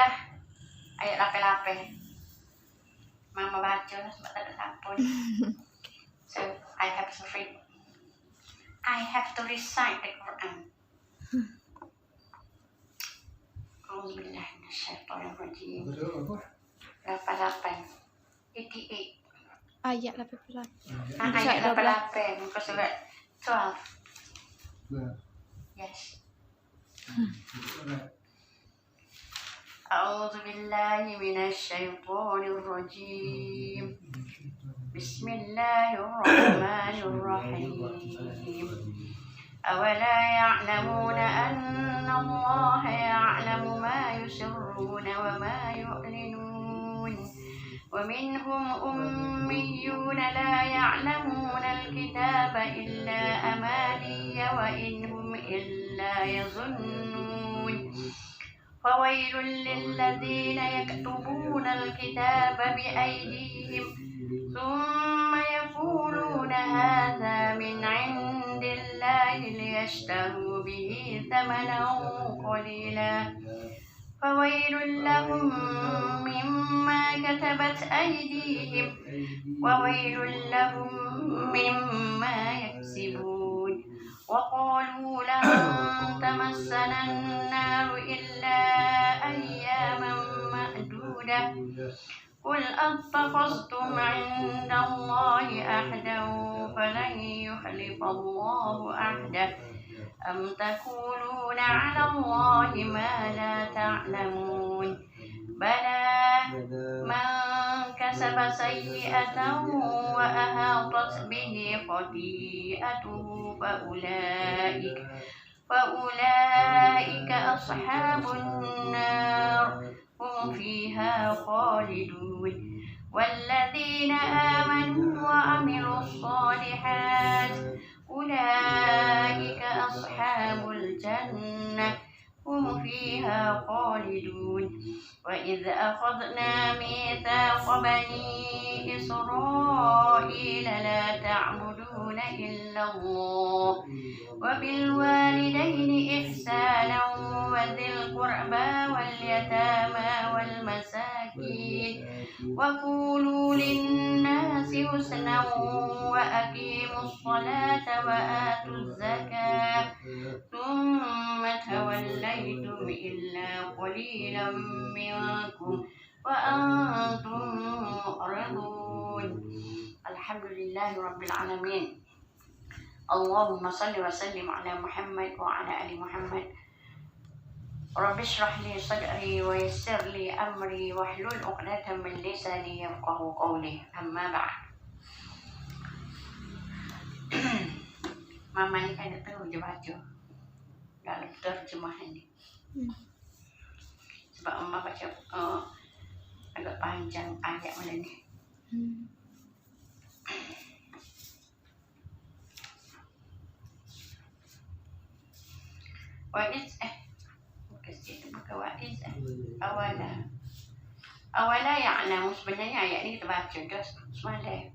lah ayat lape-lape. Mama baca lah sebab tak ada sampun. So I have to read. I have to recite the Quran. Alhamdulillah, minasyaitonirrajim. 88. 88. Ayat 88. Ayat 88 muka surat 12. Yes. أعوذ بالله من الشيطان الرجيم. بسم الله الرحمن الرحيم. أولا يعلمون أن الله يعلم ما يسرون وما يعلنون ومنهم أميون لا يعلمون الكتاب إلا أماني وإن هم إلا يظنون فويل للذين يكتبون الكتاب بأيديهم ثم يقولون هذا من عند الله ليشتروا به ثمنا قليلا فويل لهم مما كتبت أيديهم وويل لهم مما يكسبون وقالوا لن تمسنا النار إلا أياما معدودة قل أتخذتم عند الله أحدا فلن يخلف الله أحده أم تقولون على الله ما لا تعلمون بلى من كسب سيئة وأحاطت به خطيئته فأولئك أصحاب النار هم فيها خالدون والذين آمنوا وعملوا الصالحات أولئك أصحاب الجنة هم فيها خالدون وإذ أخذنا ميثاق بني إسرائيل لا تعبدون إلا الله وبالوالدين إحسانا وذي القربى واليتامى والمساكين وقولوا للناس حسنا وأقيموا الصلاة وآتوا الزكاة ثم توليتم إلا قليلا منكم وأنتم معرضون الحمد لله رب العالمين اللهم صل وسلم على محمد وعلى آل محمد رب اشرح لي صدري ويسر لي أمري واحلل عقدة من لساني يفقهوا قولي أما بعد. Mama ni kan tak tahu je baca dalam terjemahan ni. Sebab Mama baca agak panjang ayat mana ni. Waiz awala ya'lamu, sebenarnya ayat ni kita baca dah semalam.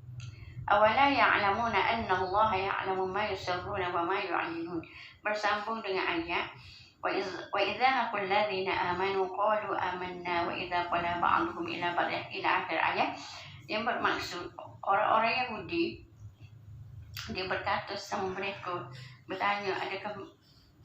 Awala ya'lamuna anna Allah ya'lamu ma yusirruna wa ma yu'linun. Bersambung dengan ayat wa idza laqul ladzina amanu qalu amanna wa idza qala ba'dhum ila ba'd ila akhir ayat, yang bermaksud orang-orang Yahudi dia berkata sama mereka, bertanya adakah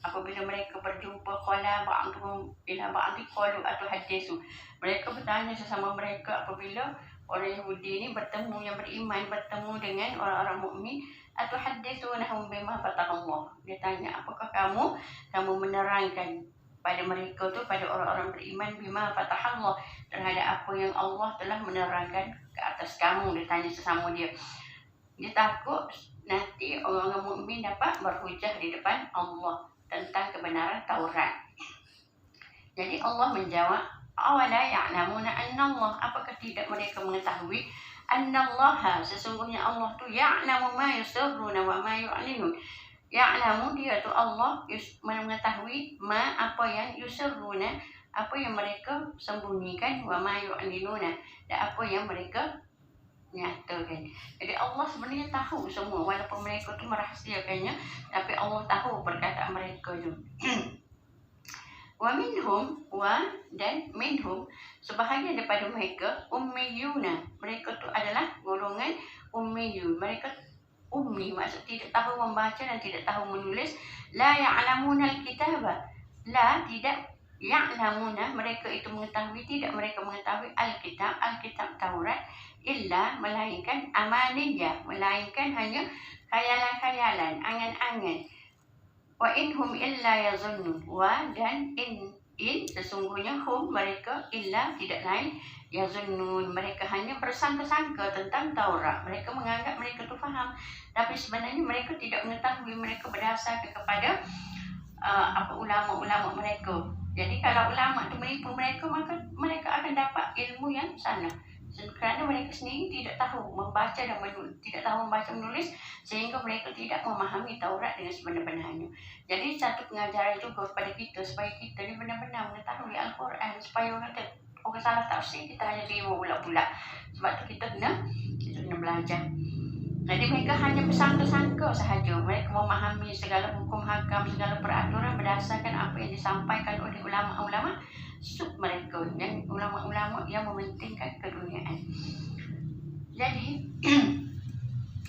apabila mereka berjumpa qala ba'dhum ila ba'd qalu atuhaddisu, mereka bertanya sesama mereka apabila orang Yahudi ni bertemu, yang beriman bertemu dengan orang-orang mukmin, atuhadditsunahum bima fatahallah, dia tanya apakah kamu menerangkan pada mereka tu, pada orang-orang beriman, bima fatahallah, terhadap apa yang Allah telah menerangkan ke atas kamu. Dia tanya sesama dia takut nanti orang-orang mukmin dapat berhujah di depan Allah tentang kebenaran Taurat. Jadi Allah menjawab, awala ya'lamuna anna Allah, apakah tidak mereka mengetahui annallaha, sesungguhnya Allah tu ya'lamu ma yusirruna wa ma yu'linun. Ya'lamu, dia tu Allah mengetahui ma, apa yang yusirruna, apa yang mereka sembunyikan, wa ma yu'linuna, dan apa yang mereka nyatakan. Jadi Allah sebenarnya tahu semua, walaupun mereka tu merahsiakannya, tapi Allah tahu perkataan mereka tu. Wa minhum, wa dan minhum, sebahagian daripada mereka ummiyuna, mereka tu adalah golongan ummiyun. Mereka ummi maksud tidak tahu membaca dan tidak tahu menulis. La ya'lamuna al-kitaba, la tidak, ya'lamuna mereka itu mengetahui, tidak mereka mengetahui al-kitab, al-kitab Taurat, illa melainkan amaniyah, melainkan hanya khayalan-khayalan, angan-angan. Wa inhum illa yazunnun, wa dan in sesungguhnya hum mereka illa tidak lain yazunnun, mereka hanya bersangka-sangka tentang Taurat. Mereka menganggap mereka tu faham, tapi sebenarnya mereka tidak mengetahui. Mereka berdasarkan kepada ulama-ulama mereka. Jadi kalau ulama tu menipu mereka, maka mereka akan dapat ilmu yang salah. Kerana mereka sendiri tidak tahu membaca dan menulis, tidak tahu membaca menulis, sehingga mereka tidak memahami Taurat dengan sebenar-benarnya. Jadi satu pengajaran juga kepada kita supaya kita ni benar-benar mengetahui Al-Quran, supaya orang salah tafsir kita hanya terima bulat-bulat. Sebab tu kita kena belajar. Jadi mereka hanya bersangka-sangka sahaja. Mereka memahami segala hukum hakam, segala peraturan berdasarkan apa yang disampaikan oleh ulama-ulama sub mereka, yang ulama-ulama yang mementingkan keduniaan. Jadi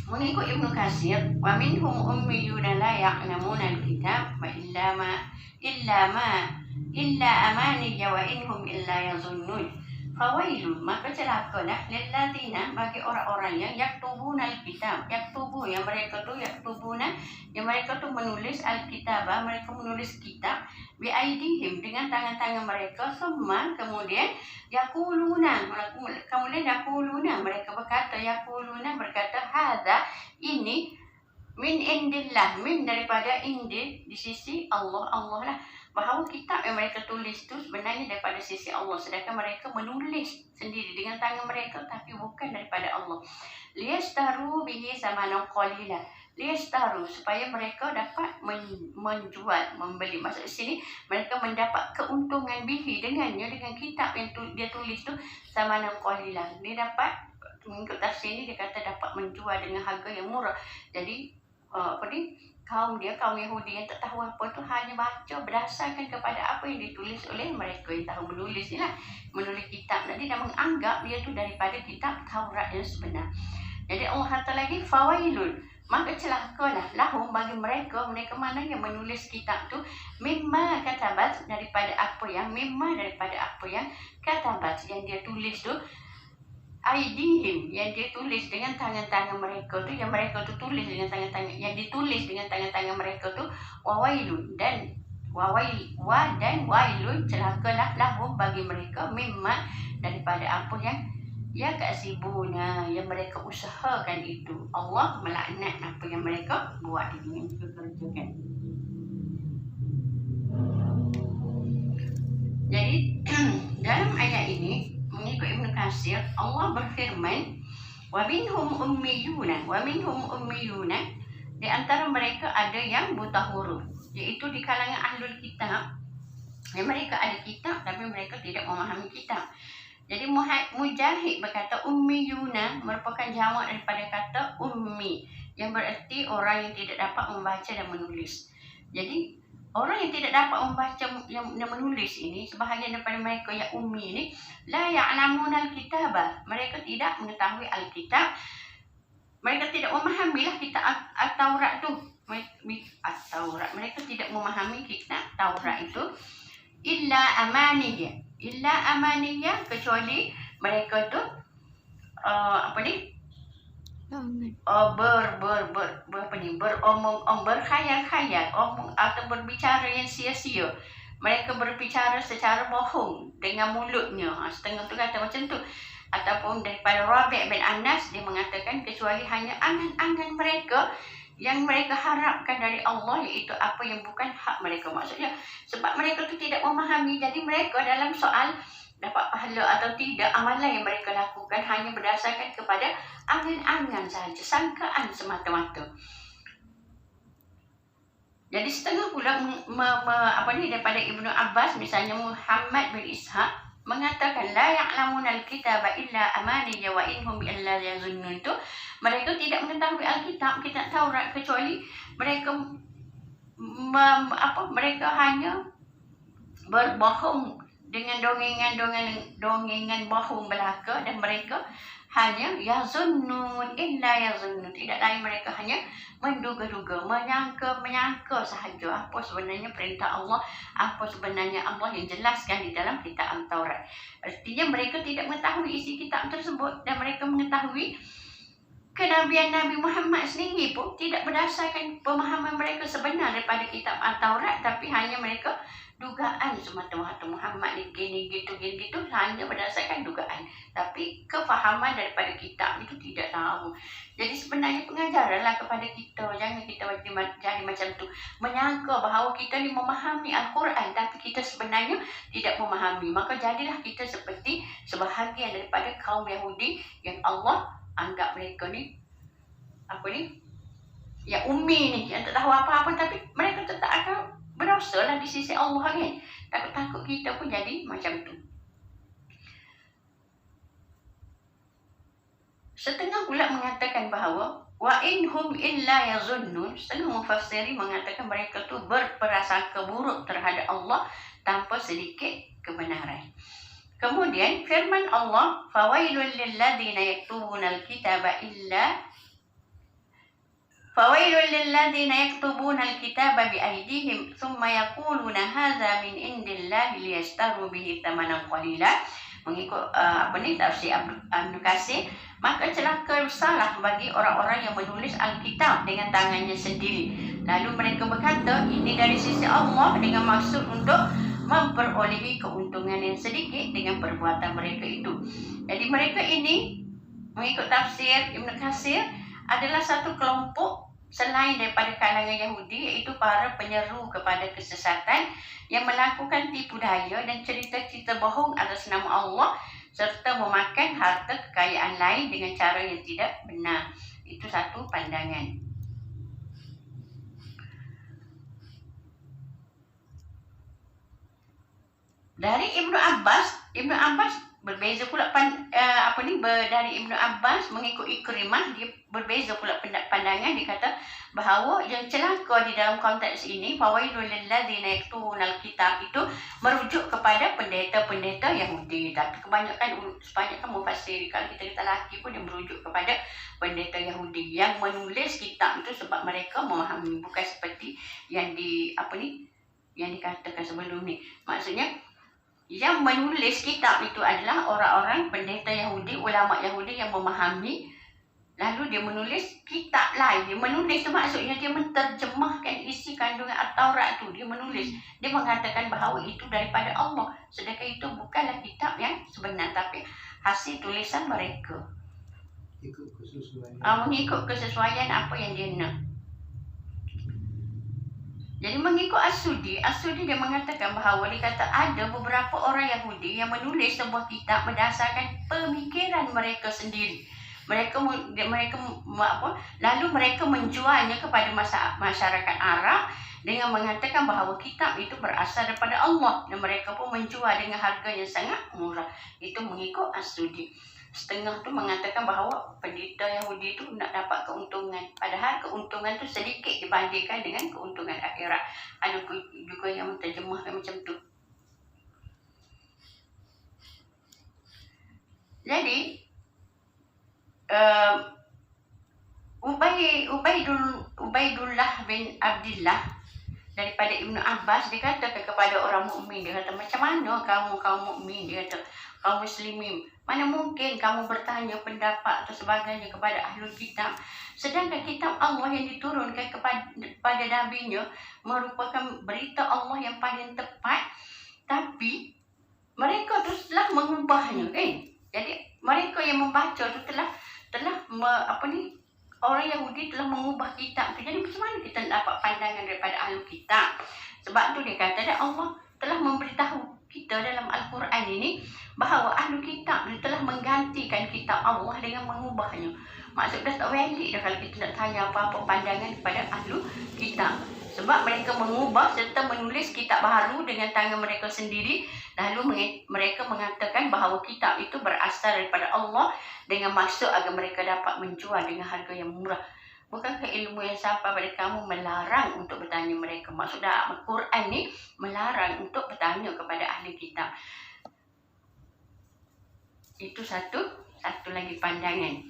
mengikut Ibnu Katsir, wa minhum ummiyuna la ya'lamuna al-kitab wa illa amaniya wa inhum illa yazunnun. Fawailun, maka celakalah lilladzina, bagi orang-orang yang yaktubuna al-kitab, yaktubu yang mereka tu menulis al-kitabah, mereka menulis kitab bi aidihim dengan tangan-tangan mereka, summa kemudian yaquluna mereka berkata hadza ini min indillah, min daripada indi di sisi Allah lah, bahawa kitab yang mereka tulis tu sebenarnya daripada sisi Allah, sedangkan mereka menulis sendiri dengan tangan mereka tapi bukan daripada Allah. Liyastaru bihi samanan qalila, liyastaru supaya mereka dapat menjual, membeli. Maksud sini mereka mendapat keuntungan bihi dengannya, dengan kitab yang dia tulis tu samanan qalila. Dia dapat, mengikut tafsir ni dia kata dapat menjual dengan harga yang murah. Jadi kaum Yahudi yang tak tahu apa tu hanya baca berdasarkan kepada apa yang ditulis oleh mereka yang tahu menulis ni lah, menulis kitab. Jadi dia menganggap dia tu daripada kitab Taurat yang sebenar. Jadi Allah kata lagi fawailun, maka celakalah lahum bagi mereka mana yang menulis kitab tu, mimma katabat daripada apa yang katabat yang dia tulis tu, aidihim yang dia tulis dengan tangan-tangan mereka tu, yang mereka tu tulis dengan tangan-tangan, yang ditulis dengan tangan-tangan mereka tu, wawailun dan wailun, celakalah lahum bagi mereka, mimma daripada apa yang yakasibuna yang mereka usahakan itu. Allah melaknat apa yang mereka buat ini, kerjakan. Jadi dalam ayat ini mengikut Ibnu Katsir, Allah berfirman, wa minhum ummiyuna, di antara mereka ada yang buta huruf, iaitu di kalangan ahlul kitab, yang mereka ada kitab tapi mereka tidak memahami kitab. Jadi Mujahid berkata ummiyuna merupakan jawab daripada kata ummi, yang bererti orang yang tidak dapat membaca dan menulis. Jadi orang yang tidak dapat membaca yang menulis ini, sebahagian daripada mereka yang ummi ini, la ya'lamuna al-kitaba, mereka tidak mengetahui al-kitab, mereka tidak memahami lah kitab Taurat tu. Mereka tidak memahami kitab Taurat itu. Illa amaniyah, kecuali mereka tu berkhayal-khayal, atau berbicara yang sia-sia. Mereka berbicara secara bohong dengan mulutnya. Setengah tu kata macam tu. Ataupun daripada Rabi' bin Anas, dia mengatakan kecuali hanya angan-angan mereka yang mereka harapkan dari Allah, iaitu apa yang bukan hak mereka. Maksudnya sebab mereka tu tidak memahami, jadi mereka dalam soal dapat pahala atau tidak, amalan yang mereka lakukan hanya berdasarkan kepada angan-angan sahaja, sangkaan semata-mata. Jadi setengah pula daripada Ibnu Abbas, misalnya Muhammad bin Ishaq mengatakan la ya'lamuna al-kitaba illa amaniya wa inhum illa yazunnun, tu mereka tidak mengetahui Alkitab, kitab Taurat, kecuali mereka mereka hanya berbohong dengan dongengan bohong belaka, dan mereka hanya yazunnun illa yazunnun, tidak lain mereka hanya menduga-duga, menyangka sahaja apa sebenarnya perintah Allah, apa sebenarnya Allah yang jelaskan di dalam kitab Al-Taurat. Artinya mereka tidak mengetahui isi kitab tersebut, dan mereka mengetahui kenabian Nabi Muhammad sendiri pun tidak berdasarkan pemahaman mereka sebenar daripada kitab Al-Taurat, tapi hanya mereka dugaan semata-mata Muhammad ni gini gitu hanya berdasarkan dugaan, tapi kefahaman daripada kitab itu tidak tahu. Jadi sebenarnya pengajaranlah kepada kita, jangan kita jadi macam tu, menyangka bahawa kita ni memahami Al-Quran tapi kita sebenarnya tidak memahami. Maka jadilah kita seperti sebahagian daripada kaum Yahudi yang Allah anggap mereka ni yang ummi ni, yang tak tahu apa-apa, tapi mereka tetap akan berdosa lah di sisi Allah kan. Takut-takut kita pun jadi macam tu. Setengah pula mengatakan bahawa wa inhum illa yazunnun. Setengah mufassiri mengatakan mereka tu berprasangka buruk terhadap Allah tanpa sedikit kebenaran. Kemudian firman Allah, fawailul lilladzina yaktubuna alkitaba biaydihim thumma yaquluna hadza min indillahi liyastaru bihi thamanan qalila. Mengikut tafsir Ibnu Katsir, maka celaka salah bagi orang-orang yang menulis Alkitab dengan tangannya sendiri, lalu mereka berkata ini dari sisi Allah dengan maksud untuk memperolehi keuntungan yang sedikit dengan perbuatan mereka itu. Jadi mereka ini mengikut tafsir Ibnu Katsir adalah satu kelompok selain daripada kalangan Yahudi, iaitu para penyeru kepada kesesatan yang melakukan tipu daya dan cerita-cerita bohong atas nama Allah, serta memakan harta kekayaan lain dengan cara yang tidak benar. Itu satu pandangan. Dari Ibnu Abbas berbeza pula dari Ibnu Abbas mengikut Ikrimah, dia berbeza pula pandangan. Dia kata bahawa yang celaka di dalam konteks ini, fawailul lilladzina yaktubuna alkitab, itu merujuk kepada pendeta-pendeta Yahudi. Tapi kebanyakan mufassir, kalau kita lelaki pun dia merujuk kepada pendeta Yahudi yang menulis kitab itu sebab mereka memahami, bukan seperti yang yang dikatakan sebelum ni. Maksudnya yang menulis kitab itu adalah orang-orang pendeta Yahudi, ulama Yahudi yang memahami, lalu dia menulis kitab lain. Dia menulis itu maksudnya dia menterjemahkan isi kandungan At-Taurat itu. Dia menulis, dia mengatakan bahawa itu daripada Allah, sedangkan itu bukanlah kitab yang sebenar, tapi hasil tulisan mereka. Mengikut kesesuaian apa yang dia nak. Jadi mengikut As-Sudi dia mengatakan bahawa dia kata ada beberapa orang Yahudi yang menulis sebuah kitab berdasarkan pemikiran mereka sendiri. Lalu mereka menjualnya kepada masyarakat Arab dengan mengatakan bahawa kitab itu berasal daripada Allah, dan mereka pun menjual dengan harga yang sangat murah. Itu mengikut As-Sudi. Setengah tu mengatakan bahawa pendeta Yahudi itu nak dapat keuntungan, padahal keuntungan tu sedikit dibandingkan dengan keuntungan akhirat. Ada juga yang menterjemahkan macam tu. Jadi Ubaidullah bin Abdullah daripada Ibnu Abbas, dia kata kepada orang mukmin, dia kata, macam mana kamu kaum mukmin, dia kata, kaum muslimin, mana mungkin kamu bertanya pendapat atau sebagainya kepada ahlul kitab, sedangkan kitab Allah yang diturunkan kepada nabinya merupakan berita Allah yang paling tepat, tapi mereka tu telah mengubahnya kan. Jadi mereka yang membaca tu telah orang Yahudi telah mengubah kitab tu. Jadi macam mana kita dapat pandangan daripada ahlul kitab? Sebab tu dia kata Allah telah memberitahu kita dalam Al-Quran ini bahawa ahlu kitab dia telah menggantikan kitab Allah dengan mengubahnya. Maksud dah tak valid dah kalau kita nak tanya apa-apa pandangan kepada ahlu kitab, sebab mereka mengubah serta menulis kitab baru dengan tangan mereka sendiri, lalu mereka mengatakan bahawa kitab itu berasal daripada Allah dengan maksud agar mereka dapat menjual dengan harga yang murah. Bukankah ilmu yang sampai pada kamu melarang untuk bertanya mereka? Maksudnya Al-Quran ni melarang untuk bertanya kepada ahli kitab. Itu satu lagi pandangan.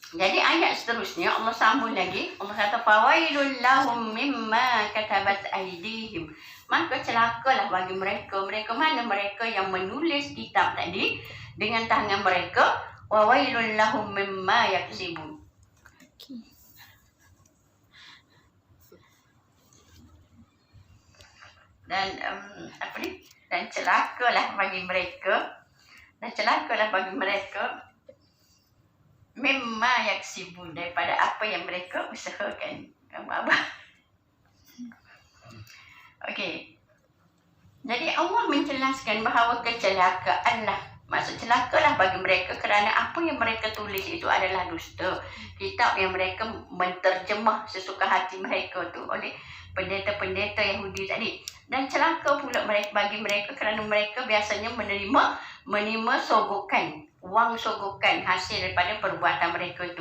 Jadi ayat seterusnya Allah sambung lagi. Allah kata fawailul lahum mimma katabat aydihim. Maka celakalah bagi mereka. Mereka mana? Mereka yang menulis kitab tadi dengan tangan mereka. Wawailul lahum mimma yaksibun. Dan dan celakalah bagi mereka. Mimma yaksibun, daripada apa yang mereka usahakan. Okey. Jadi Allah menjelaskan bahawa kecelakaanlah, maksud celakalah bagi mereka kerana apa yang mereka tulis itu adalah dusta. Kitab yang mereka menterjemah sesuka hati mereka tu oleh pendeta-pendeta Yahudi tadi. Dan celaka pula bagi mereka kerana mereka biasanya menerima sogokan, wang sogokan hasil daripada perbuatan mereka itu.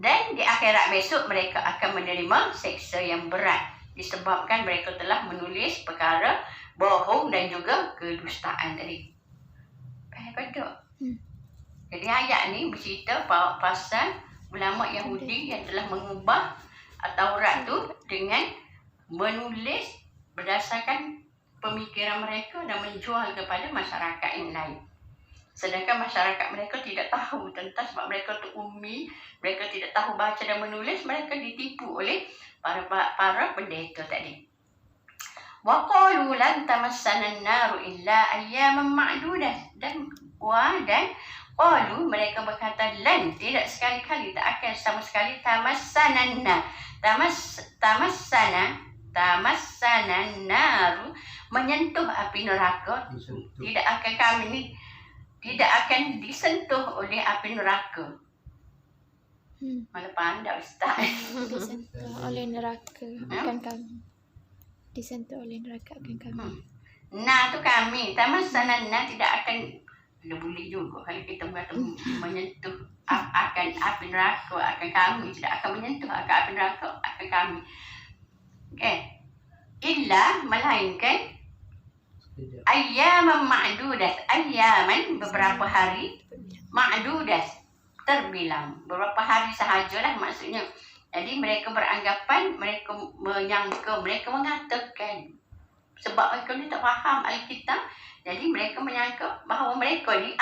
Dan di akhirat besok mereka akan menerima seksa yang berat disebabkan mereka telah menulis perkara bohong dan juga kedustaan tadi. Faham tak? Jadi ayat ni bercerita pasal ulama Yahudi yang telah mengubah Taurat tu dengan menulis berdasarkan pemikiran mereka dan menjual kepada masyarakat yang lain. Sedangkan masyarakat mereka tidak tahu tentang, sebab mereka tu ummi, mereka tidak tahu baca dan menulis, mereka ditipu oleh para pendeta tadi. Wa qalu lan tamassana an-nar illa ayyaman ma'dudah. Dan qalu, mereka berkata lan, tidak sekali-kali, tak akan sama sekali tamassana an-nar. Tamassana an-nar, menyentuh api neraka. Tidak akan disentuh oleh api neraka. Malah pandai Ustaz. Disentuh oleh neraka akan kami. Disentuh oleh neraka akan kami. Nah tu kami. Tamassana an-nar, tidak akan. Boleh juga kalau kita berkata menyentuh akan api neraka akan kami. Tidak akan menyentuh akan api neraka akan kami. Okay. Illa, melainkan ayyaman ma'dudat. Ayyaman, beberapa hari. Ma'dudat, terbilang. Beberapa hari sahajalah maksudnya. Jadi mereka beranggapan, mereka menyangka, mereka mengatakan. Sebab mereka ni tak faham Alkitab. Jadi mereka menyangka bahawa mereka ni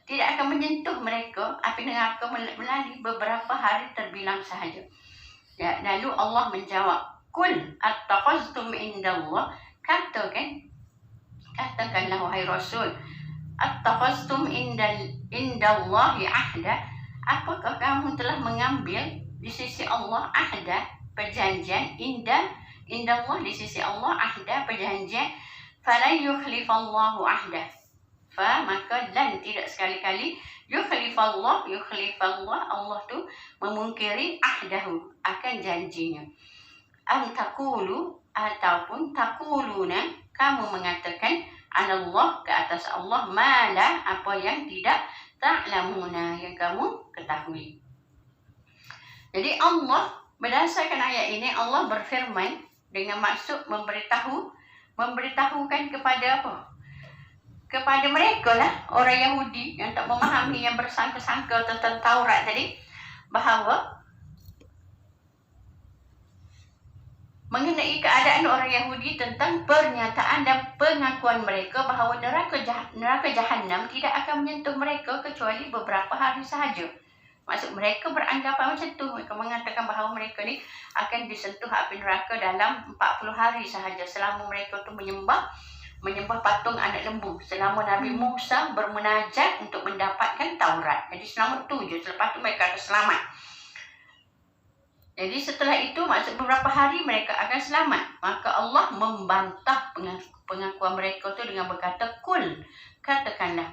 tidak akan menyentuh mereka api neraka melalui beberapa hari terbilang sahaja. Ya, lalu Allah menjawab, Kul attakhaztum indallah, katakanlah wahai Rasul, attakhaztum indallahi ahda, apakah kamu telah mengambil di sisi Allah ahda, perjanjian, indallah, di sisi Allah ahda, perjanjian, falan yukhlifallahu ahda, maka lan, tidak sekali-kali, yukhlifallah, Allah tu memungkiri ahdahu, akan janjinya. Am taqulu, ataupun taquluna, kamu mengatakan anallah, ke atas Allah, mala, apa yang tidak ta'lamuna, yang kamu ketahui. Jadi Allah, berdasarkan ayat ini, Allah berfirman dengan maksud memberitahukan kepada apa? Kepada mereka lah, orang Yahudi yang tak memahami, yang bersangka-sangka tentang Taurat tadi, bahawa mengenai keadaan orang Yahudi tentang pernyataan dan pengakuan mereka bahawa neraka Jahannam tidak akan menyentuh mereka kecuali beberapa hari sahaja. Maksud mereka beranggapan macam tu. Mereka mengatakan bahawa mereka ni akan disentuh api neraka dalam 40 hari sahaja selama mereka tu menyembah patung anak lembu. Selama Nabi Musa bermunajat untuk mendapatkan Taurat. Jadi selama tu je. Selepas tu mereka akan selamat. Jadi setelah itu, maksud beberapa hari mereka akan selamat. Maka Allah membantah pengakuan mereka tu dengan berkata, Kul, katakanlah,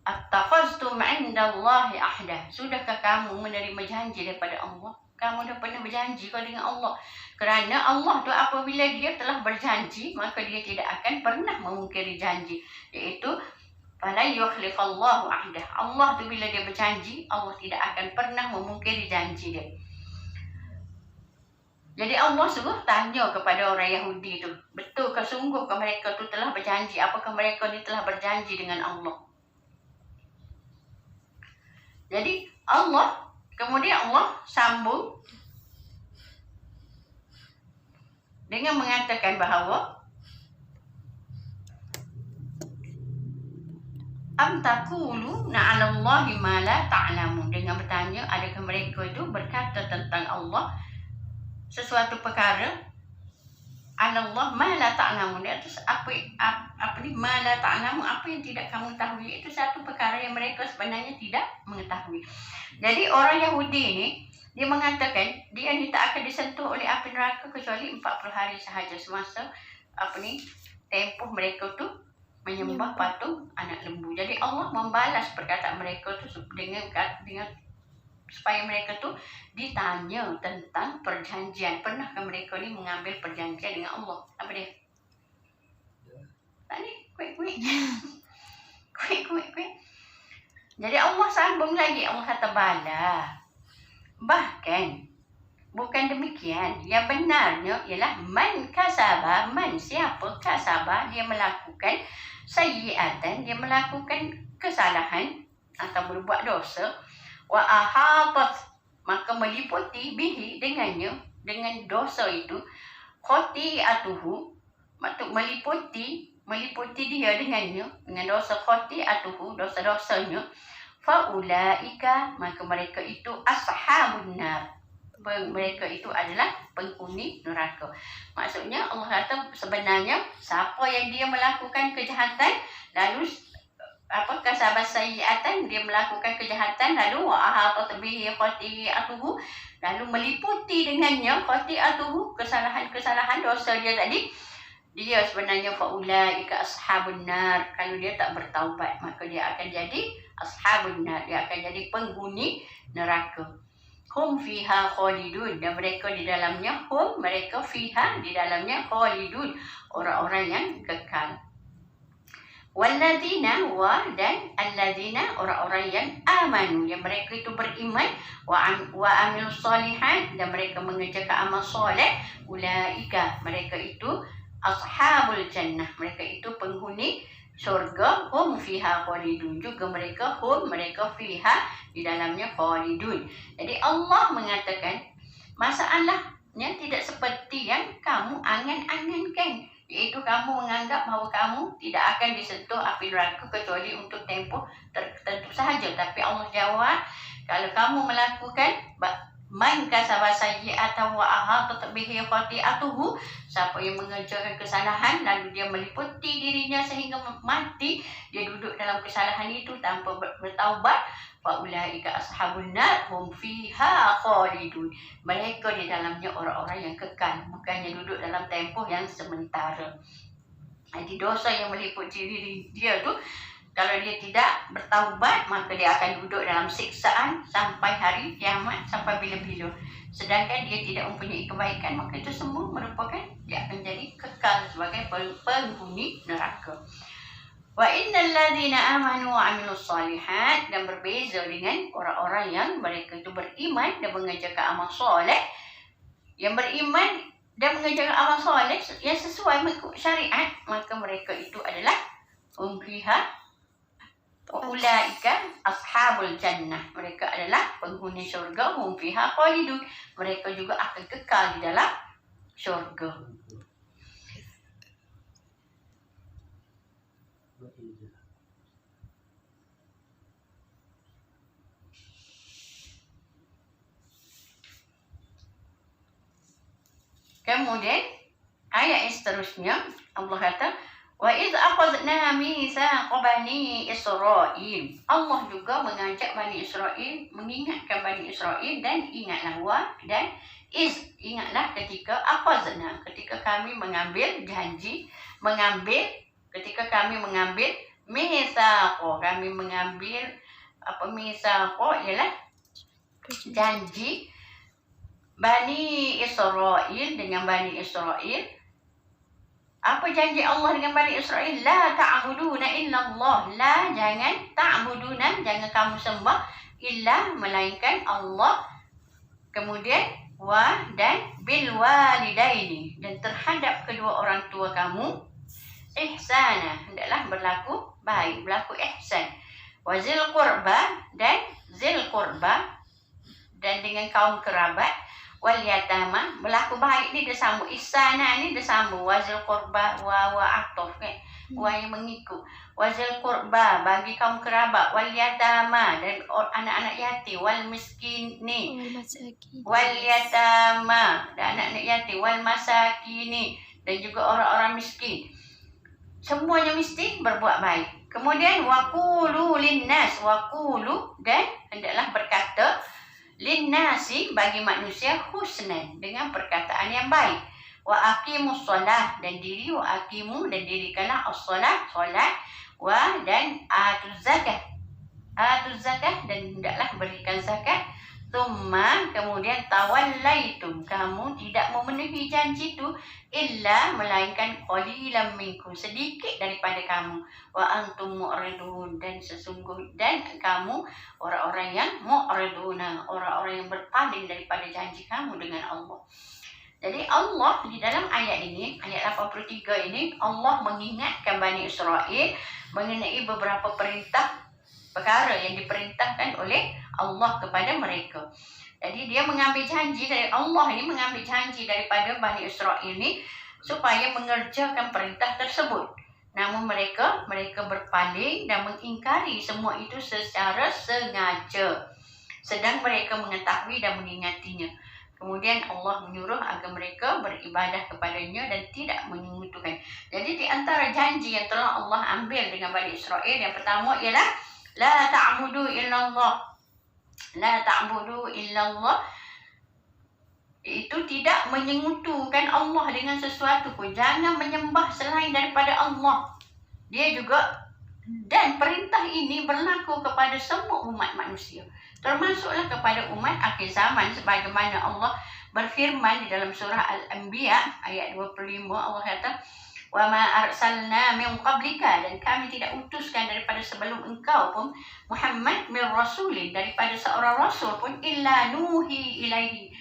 attakhaztum indallahi ahda, sudahkah kamu menerima janji daripada Allah? Kamu dah pernah berjanji kau dengan Allah. Kerana Allah tu apabila dia telah berjanji, maka dia tidak akan pernah memungkiri janji. Iaitu Fala yukhlifallahu ahdah. Allah tu bila dia berjanji, Allah tidak akan pernah memungkiri janji dia. Jadi Allah suruh tanya kepada orang Yahudi tu, betul ke sungguh ke mereka tu telah berjanji? Apakah mereka ni telah berjanji dengan Allah? Jadi kemudian Allah sambung dengan mengatakan bahawa am taqulu na'alallahi ma la ta'lamun, dengan bertanya adakah mereka itu berkata tentang Allah sesuatu perkara Allah ma la ta'lamun, itu apa ni ma la ta'lamun, apa yang tidak kamu ketahui, itu satu perkara yang mereka sebenarnya tidak mengetahui. Jadi orang Yahudi ni dia mengatakan dia ni tak akan disentuh oleh api neraka kecuali 40 hari sahaja semasa tempoh mereka tu menyembah patung anak lembu. Jadi Allah membalas perkataan mereka tu dengan supaya mereka tu ditanya tentang perjanjian. Pernahkah mereka ni mengambil perjanjian dengan Allah? Apa dia? Tak ni, kuih. Kuih. Jadi Allah sambung lagi. Allah kata bala. Bahkan bukan demikian. Yang benarnya ialah siapa kasaba, dia melakukan sayyi'atan, dia melakukan kesalahan atau berbuat dosa, wa ahatat, maka meliputi bihi dengannya, dengan dosa itu, khati'atuhu, maksud meliputi dia dengannya, dengan dosa khati'atuhu, dosa-dosanya, faulaika, maka mereka itu ashabun nar, mereka itu adalah penghuni neraka. Maksudnya Allah kata sebenarnya siapa yang dia melakukan kejahatan lalu kasabat sayyi'atan, dia melakukan kejahatan lalu ahatat bihi khati'atuhu, lalu meliputi dengannya khati'atuhu, kesalahan dosa dia tadi, dia sebenarnya faulaika ashabun nar. Kalau dia tak bertaubat maka dia akan jadi ashabun nar, dia akan jadi penghuni neraka. Hum fiha khalidun, dan mereka di dalamnya, mereka fiha, di dalamnya, khalidun, orang-orang yang kekal. Walladzina, dan alladzina, orang-orang yang amanu, yang mereka itu beriman, wa amilus solihat, dan mereka mengerjakan amal soleh, ulaika, mereka itu ashabul jannah, mereka itu penghuni syurga, hum fiha khalidun, juga mereka fiha, di dalamnya khalidun. Jadi Allah mengatakan masalahnya tidak seperti yang kamu angan-angankan, iaitu kamu menganggap bahawa kamu tidak akan disentuh api neraka kecuali untuk tempoh tertentu sahaja. Tapi Allah jawab, kalau kamu melakukan man kasaba sayyi'atan wa ahatat bihi khati'atuhu, siapa yang mengerjakan kesalahan lalu dia meliputi dirinya sehingga mati, dia duduk dalam kesalahan itu tanpa bertaubat, fa ulaika ashabun nar hum fiha khalidun, mereka di dalamnya orang-orang yang kekal, bukannya duduk dalam tempoh yang sementara. Jadi dosa yang meliputi diri dia tu, kalau dia tidak bertaubat maka dia akan duduk dalam siksaan sampai hari kiamat, sampai bila-bila. Sedangkan dia tidak mempunyai kebaikan, maka itu semua merupakan dia akan jadi kekal sebagai penghuni neraka. Wa innal ladzina amanu wa amilus solihat, dan berbeza dengan orang-orang yang mereka itu beriman dan mengerjakan amal soleh. Yang beriman dan mengerjakan amal soleh yang sesuai mengikut syariat, maka mereka itu adalah fiha ulaika ashabul jannah, mereka adalah penghuni syurga, hum fiha khalidun, mereka juga akan kekal di dalam syurga. Kemudian ayat yang seterusnya Allah kata, wa idh akhadna mitsaqa bani Israil, Allah juga mengajak Bani Israil, mengingatkan Bani Israil, dan ingatlah ingatlah ketika akhadna, ketika kami mengambil janji, ketika kami mengambil mitsaqa, kami mengambil mitsaqa ialah janji Bani Israil dengan Bani Israil, Apa janji Allah dengan Bani Israel? La ta'buduna illa Allah. La, jangan ta'buduna, jangan kamu sembah illa, melainkan Allah. Kemudian wa, dan bil walidaini, dan terhadap kedua orang tua kamu ihsana, hendaklah berlaku baik, berlaku ihsan. Wa zil qurba, dan zil qurba, dan dengan kaum kerabat. Wal yatama, berlaku baik ni dia sambung, ihsana ni dia sambung, wazil qurba, wa atof kan, wa yang mengikut. Wazil qurba, bagi kaum kerabat. Wal yatama, dan anak-anak yatim. Wal miskin ni, wal yatama, dan anak-anak yatim. Wal masakini, dan juga orang-orang miskin. Semuanya mesti berbuat baik. Kemudian waqulu linnas, waqulu, dan hendaklah berkata linnasi, bagi manusia, husnan, dengan perkataan yang baik. Wa aqimus solah, dan diri, wa aqimu, dan dirikanlah as-solah, solat. Wa, dan atuz zakah, dan hendaklah berikan zakat. Thumma, kemudian tawallaitum, kamu tidak memenuhi janji itu, illa, melainkan qalilan minkum, sedikit daripada kamu. Wa antum mu'ridun, dan kamu orang-orang yang mu'riduna, orang-orang yang berpaling daripada janji kamu dengan Allah. Jadi Allah di dalam ayat ini, ayat 83 ini, Allah mengingatkan Bani Israel mengenai beberapa perkara yang diperintahkan oleh Allah kepada mereka. Jadi dia mengambil janji dari Allah ini, mengambil janji daripada Bani Israel ini supaya mengerjakan perintah tersebut. Namun mereka berpaling dan mengingkari semua itu secara sengaja, sedang mereka mengetahui dan mengingatinya. Kemudian Allah menyuruh agar mereka beribadah kepadanya dan tidak menyekutukan. Jadi di antara janji yang telah Allah ambil dengan Bani Israel, yang pertama ialah la ta'budu illallah. La ta'budu illallah, itu tidak menyekutukan Allah dengan sesuatu pun. Jangan menyembah selain daripada Allah. Dia juga, dan perintah ini berlaku kepada semua umat manusia, termasuklah kepada umat akhir zaman, sebagaimana Allah berfirman di dalam surah Al-Anbiya ayat 25. Allah kata, wa ma arsalna min qablika, dan kami tidak utuskan daripada sebelum engkau pun Muhammad min rasulin, daripada seorang rasul pun, illa nuhi ilaihi,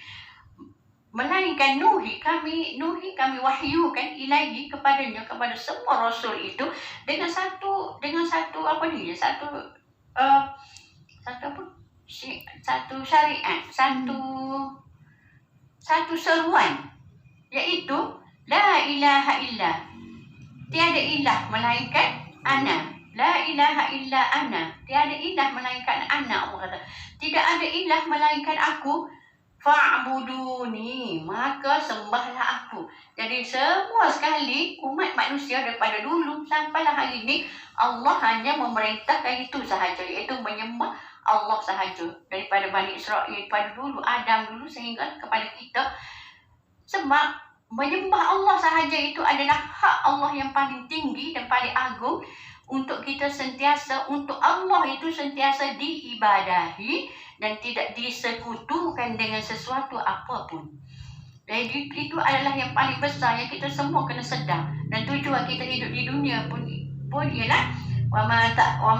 melainkan kami wahyukan ilaihi, kepadanya, kepada semua rasul itu dengan satu syariat, satu seruan, iaitu la ilaha illa, tiada ilah melainkan ana. La ilaha illa ana, tiada ilah melainkan ana. Allah kata, tidak ada ilah melainkan aku. Fa'buduni, maka sembahlah aku. Jadi semua sekali umat manusia daripada dulu sampailah hari ini, Allah hanya memerintahkan itu sahaja, iaitu menyembah Allah sahaja. Daripada Bani Israel pada dulu, Adam dulu, sehingga kepada kita. Sebab menyembah Allah sahaja itu adalah hak Allah yang paling tinggi dan paling agung, untuk kita sentiasa, untuk Allah itu sentiasa diibadahi dan tidak disekutukan dengan sesuatu apapun. Jadi itu adalah yang paling besar yang kita semua kena sedar. Dan tujuan kita hidup di dunia pun ialah Allah kata, wa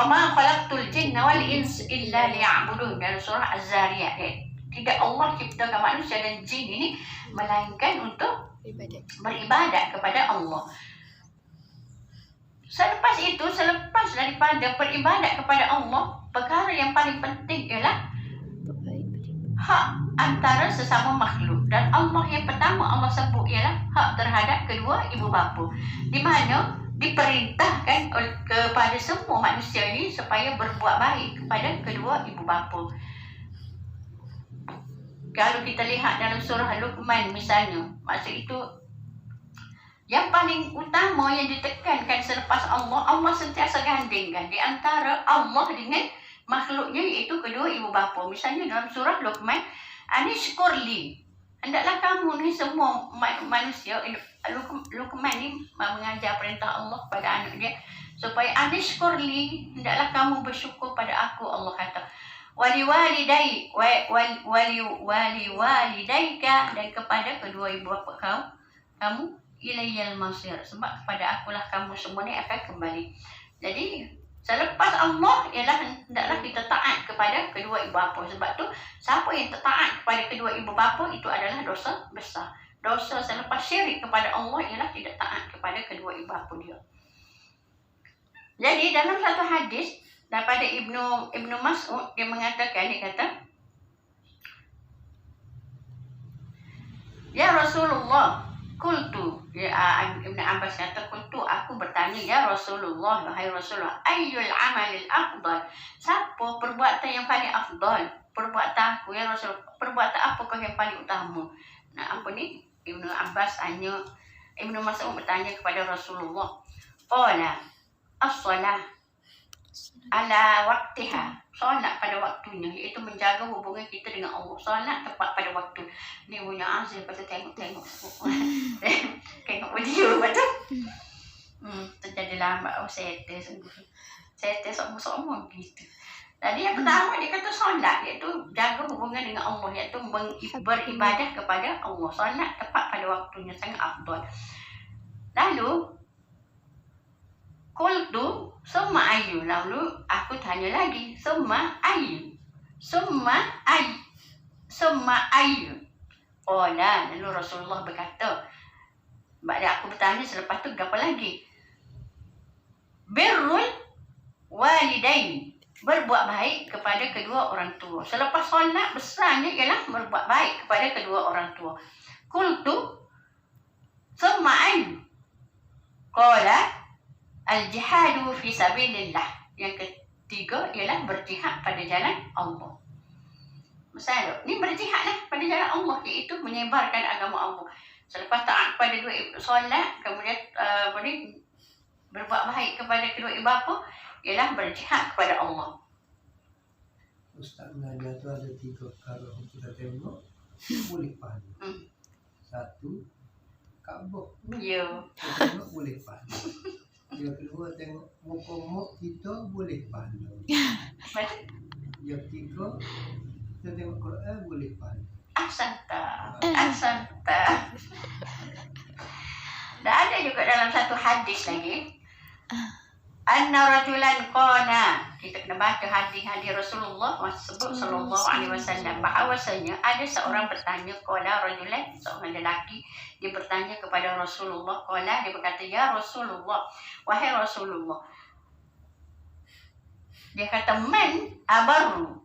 ma khalaqtul jinna wal insa illa liya'budun, dalam surah Az-Zariyat. Tidak Allah ciptakan manusia dan jin ini melainkan untuk beribadat kepada Allah. Selepas daripada beribadat kepada Allah, perkara yang paling penting ialah hak antara sesama makhluk. Dan Allah yang pertama Allah sebut ialah hak terhadap kedua ibu bapa, di mana diperintahkan kepada semua manusia ini supaya berbuat baik kepada kedua ibu bapa. Kalau kita lihat dalam surah Luqman misalnya, maksud itu yang paling utama yang ditekankan selepas Allah sentiasa gandingkan di antara Allah dengan makhluknya, iaitu kedua ibu bapa. Misalnya dalam surah Luqman, anishkurli, hendaklah kamu ni semua manusia. Luqman ni mengajar perintah Allah pada anak dia supaya anishkurli, hendaklah kamu bersyukur pada aku. Allah kata, waliwalidaika, dan kepada kedua ibu bapa kamu, ilayyal masir, sebab kepada akulah kamu semua ni akan kembali. Jadi selepas Allah ialah hendaklah kita taat kepada kedua ibu bapa. Sebab tu siapa yang taat kepada kedua ibu bapa itu adalah dosa besar. Dosa selepas syirik kepada Allah ialah tidak taat kepada kedua ibu bapa dia. Jadi dalam satu hadis daripada Ibnu Mas'ud, dia mengatakan, dia kata, ya Rasulullah, kultu, Ibn Abbas kata, kultu, aku bertanya, ya Rasulullah, wahai Rasulullah, ayyul amalil afdal, siapa perbuatan yang paling afdal? Perbuatan aku, ya Rasul, perbuatan apakah yang paling utama? Nah, apa ni? Ibn Abbas tanya, Ibn Mas'ud bertanya kepada Rasulullah, qala as-salah ala waktiha, solat pada waktunya, iaitu menjaga hubungan kita dengan Allah. Solat tepat pada waktu. Ni punya azim pasal tengok tengok video betul. Terjadi lambat settle sungguh. Settle semua gitu. Jadi yang pertama dia kata solat, iaitu jaga hubungan dengan Allah, iaitu beribadah kepada Allah. Solat tepat pada waktunya sangat afdal. Lalu qultu summa ayyu, lalu aku tanya lagi, summa ayyu, summa ayyu. Qala, lalu Rasulullah berkata, pada aku bertanya selepas tu apa lagi? Birrul walidain, berbuat baik kepada kedua orang tua. Selepas solat besarnya ialah berbuat baik kepada kedua orang tua. Qultu summa ayyu. Qala al-jihadu fi sabilillah. Yang ketiga ialah berjihad pada jalan Allah. Masalah ni berjihadlah pada jalan Allah, iaitu menyebarkan agama Allah. Selepas taat kepada dua solat, kemudian berbuat baik kepada kedua ibu bapa, ialah berjihad kepada Allah. Ustaz mengajar tu ada 3 perkara kita tengok boleh faham. Satu, Kaabah. Ya. Kita tengok boleh faham. Yang kedua, tengok muka-muka kita boleh pandang. Yang ketiga, kita tengok Quran boleh pandang. Ahsanta. Dan ada juga dalam satu hadis lagi, anna rajulan qana, kita kena baca hadis-hadis Rasulullah sebut sallallahu alaihi wasallam, bahawasanya ada seorang bertanya, qala rajulan, seorang lelaki, dia bertanya kepada Rasulullah, qala, dia berkata, ya Rasulullah, wahai Rasulullah, dia kata, man abaru,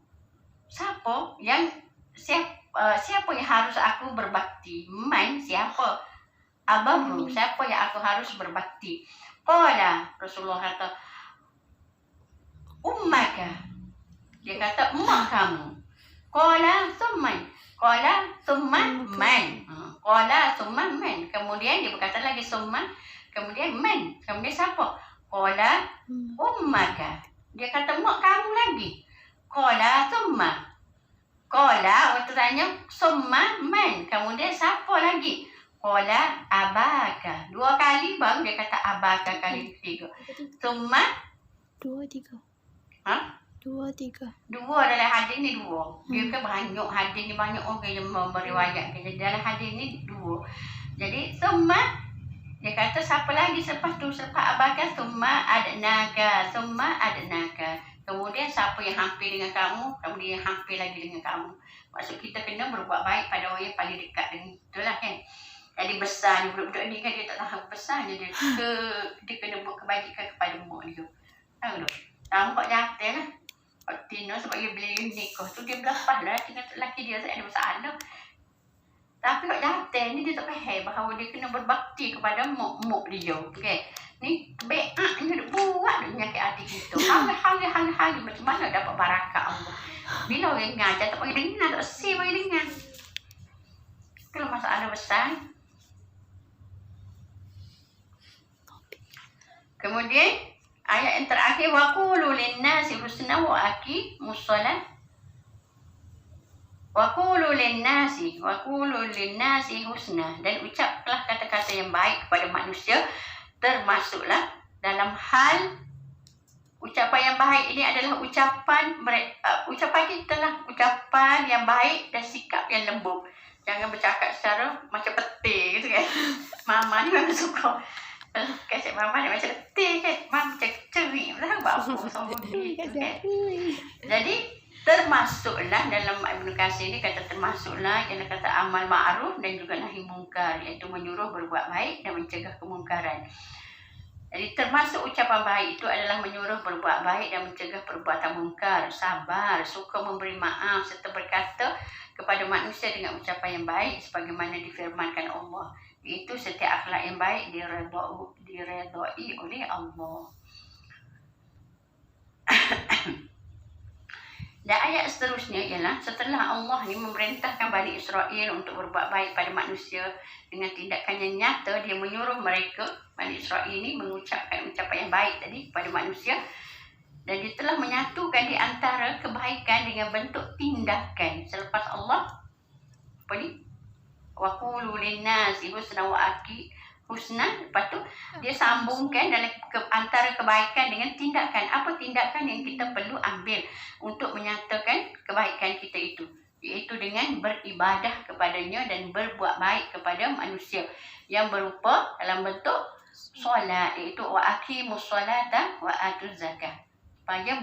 siapa yang harus aku berbakti? Man, siapa? Abaru, siapa yang aku harus berbakti? Qala, Rasulullah kata, ummaka, dia kata emak kamu. Qala thumma man. Qala thumma man. Kemudian dia berkata lagi thumma, kemudian man. Kemudian siapa? Qala ummaka. Dia kata emak kamu lagi. Qala thumma. Qala, waktu tanya thumma man. Kemudian siapa lagi? Qala abaka. 2 kali baru dia kata abaka kali ketiga. Thumma 2, 3. Ha? 2, 3. 2 dalam hadis ni 2. Dia kan banyak hadis ni, banyak orang yang meriwayatkan. Jadi dalam hadis ni 2. Jadi thumma, dia kata siapa lagi selepas tu, selepas abaka, thumma adnaka. Kemudian siapa yang hampir dengan kamu, kemudian yang hampir lagi dengan kamu. Maksud kita kena berbuat baik pada orang yang paling dekat dengan itulah kan. Jadi besarnya budak-budak ni kan, dia tak tahu besarnya dia kena buat kebajikan kepada mak dia. Tahu tak? Tahu Pak Jatel lah. Pak Tino sebab dia beli nikah tu, dia berlepas lah dengan lelaki dia, tak ada masalah. Tapi Pak Jatel ni dia tak faham bahawa dia kena berbakti kepada mak dia. Okay? Ni be'aknya dia buat dia menyakit hati kita. Hari macam mana dapat barakah Allah. Bila orang ngajar tak bagi dengar, tak si bagi dengar. Kalau masalah besar. Kemudian ayat yang terakhir, waqulu linnasi husna wa aqimus shalah. Waqulu linnasi husna, dan ucaplah kata-kata yang baik kepada manusia, termasuklah dalam hal Ucapan yang baik ini adalah ucapan kita lah, ucapan yang baik dan sikap yang lembut. Jangan bercakap secara macam peti gitu kan. Mama ni memang suka kasi mama ni macam peti kan. Mama macam cerik lah buat apa sama gitu kan. Jadi termasuklah dalam Ibnu Katsir ni kata termasuklah yang kata amal ma'ruf dan juga nahi mungkar, iaitu menyuruh berbuat baik dan mencegah kemungkaran. Jadi termasuk ucapan baik itu adalah menyuruh berbuat baik dan mencegah perbuatan mungkar, sabar, suka memberi maaf serta berkata kepada manusia dengan ucapan yang baik sebagaimana difirmankan Allah. Itu setiap akhlak yang baik diredai oleh Allah. Dan ayat seterusnya ialah setelah Allah ni memerintahkan Bani Israel untuk berbuat baik pada manusia dengan tindakan yang nyata, dia menyuruh mereka, Bani Israel ini mengucapkan ucapan yang baik tadi kepada manusia, dan dia telah menyatukan di antara kebaikan dengan bentuk tindakan. Selepas Allah apa ni? Wa qulu lin-nasi husna wa husna, lepas tu dia sambungkan dalam antara kebaikan dengan tindakan. Apa tindakan yang kita perlu ambil untuk menyatakan kebaikan kita itu? Iaitu dengan beribadah kepadanya dan berbuat baik kepada manusia yang berupa dalam bentuk solat, iaitu wa aqimus solata wa atuz zakah. Supaya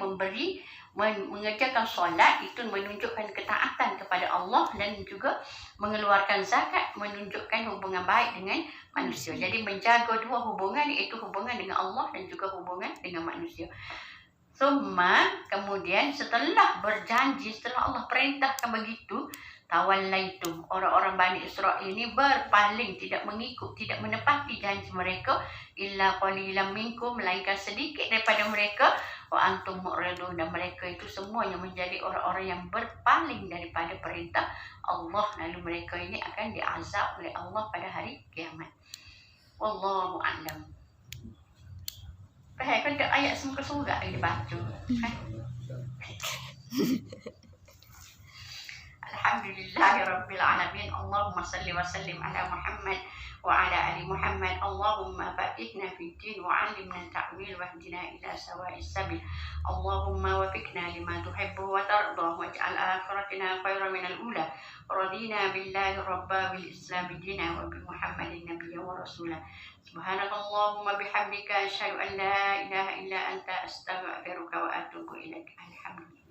mengerjakan solat itu menunjukkan ketaatan kepada Allah dan juga mengeluarkan zakat menunjukkan hubungan baik dengan manusia. Jadi menjaga dua hubungan, iaitu hubungan dengan Allah dan juga hubungan dengan manusia. Kemudian setelah berjanji, setelah Allah perintahkan begitu, tawallaitum, orang-orang Bani Israel ini berpaling, tidak mengikut, tidak menepati janji mereka, illa qalilan minkum, melainkan sedikit daripada mereka, wa antum mu'ridun, dan mereka itu semuanya menjadi orang-orang yang berpaling daripada perintah Allah, lalu mereka ini akan diazab oleh Allah pada hari kiamat. Wallahu a'lam. Faham kan ayat semuka surat yang dibaca? Alhamdulillahirabbil alamin. Allahumma salli wa sallim ala Muhammad wa ala ali Muhammad. Allahumma faqihna fid din wa 'allimna ta'wil wahdina ila sawa'is sabil. Allahumma wafiqna lima tuhibbu wa tarda waj'al akhiratina khairan minal ula. Radina billahi rabba bil islam dina wa bi Muhammadin nabiyya wa rasula. Subhanakallahumma bihamdika asyhadu an la ilaha illa anta astaghfiruka wa atubu ilaik. Alhamdulillah.